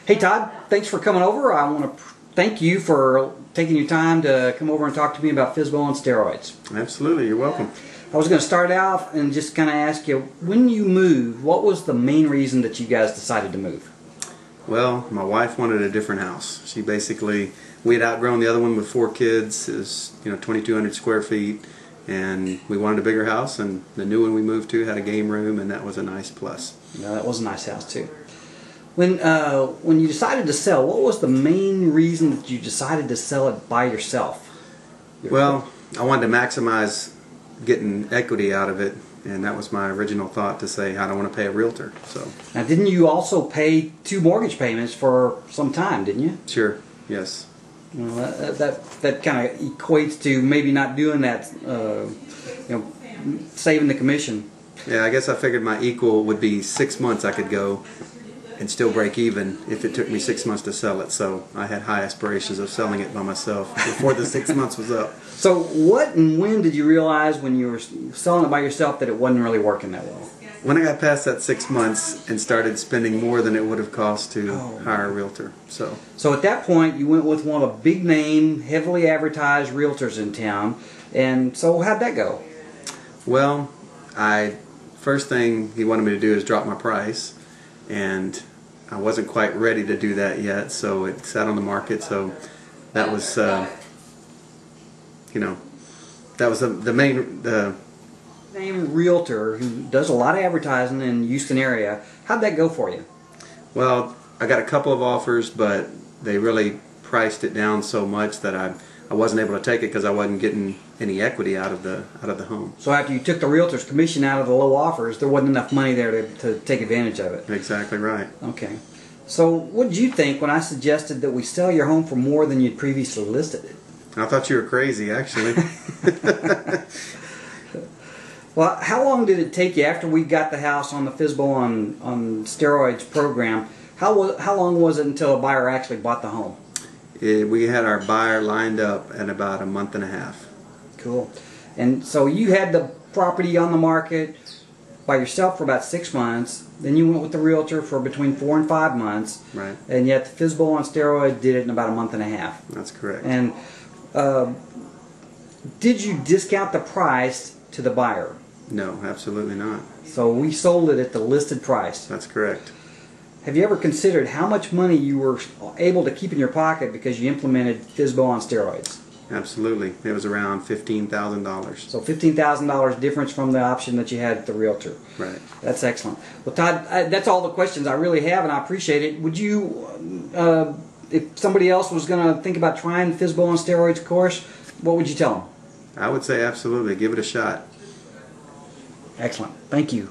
Hey Todd, thanks for coming over. I want to thank you for taking your time to come over and talk to me about Fizbo on steroids. Absolutely, you're welcome. I was going to start out and just kind of ask you, when you moved, what was the main reason that you guys decided to move? Well, my wife wanted a different house. We had outgrown the other one with 4 kids. It was 2,200 square feet, and we wanted a bigger house, and the new one we moved to had a game room, and that was a nice plus. Yeah, that was a nice house too. When you decided to sell, what was the main reason that you decided to sell it by yourself? Well, I wanted to maximize getting equity out of it, and that was my original thought, to say I don't want to pay a realtor. So now, didn't you also pay 2 mortgage payments for some time, didn't you? Sure, yes. Well, that kind of equates to maybe not doing that, saving the commission. Yeah, I guess I figured my equal would be 6 months I could go and still break even if it took me 6 months to sell it. So I had high aspirations of selling it by myself before the 6 months was up. So what and when did you realize, when you were selling it by yourself, that it wasn't really working that well? When I got past that 6 months and started spending more than it would have cost to hire a realtor. So at that point, you went with one of the big name, heavily advertised realtors in town. And so how'd that go? Well, first thing he wanted me to do is drop my price, and I wasn't quite ready to do that yet, so it sat on the market. So that was the main realtor who does a lot of advertising in the Houston area. How'd that go for you? Well, I got a couple of offers, but they really priced it down so much that I wasn't able to take it because I wasn't getting any equity out of the home. So after you took the realtor's commission out of the low offers, there wasn't enough money there to take advantage of it. Exactly right. Okay. So what did you think when I suggested that we sell your home for more than you'd previously listed it? I thought you were crazy, actually. Well, how long did it take you after we got the house on the Fizbo on steroids program? How long was it until a buyer actually bought the home? We had our buyer lined up in about a month and a half. Cool. And so you had the property on the market by yourself for about 6 months. Then you went with the realtor for between 4 and 5 months. Right. And yet the Fizbo on steroids did it in about a month and a half. That's correct. And did you discount the price to the buyer? No, absolutely not. So we sold it at the listed price. That's correct. Have you ever considered how much money you were able to keep in your pocket because you implemented Fizbo on steroids? Absolutely. It was around $15,000. So $15,000 difference from the option that you had at the realtor. Right. That's excellent. Well, Todd, that's all the questions I really have, and I appreciate it. Would you, if somebody else was going to think about trying Fizbo on steroids course, what would you tell them? I would say absolutely. Give it a shot. Excellent. Thank you.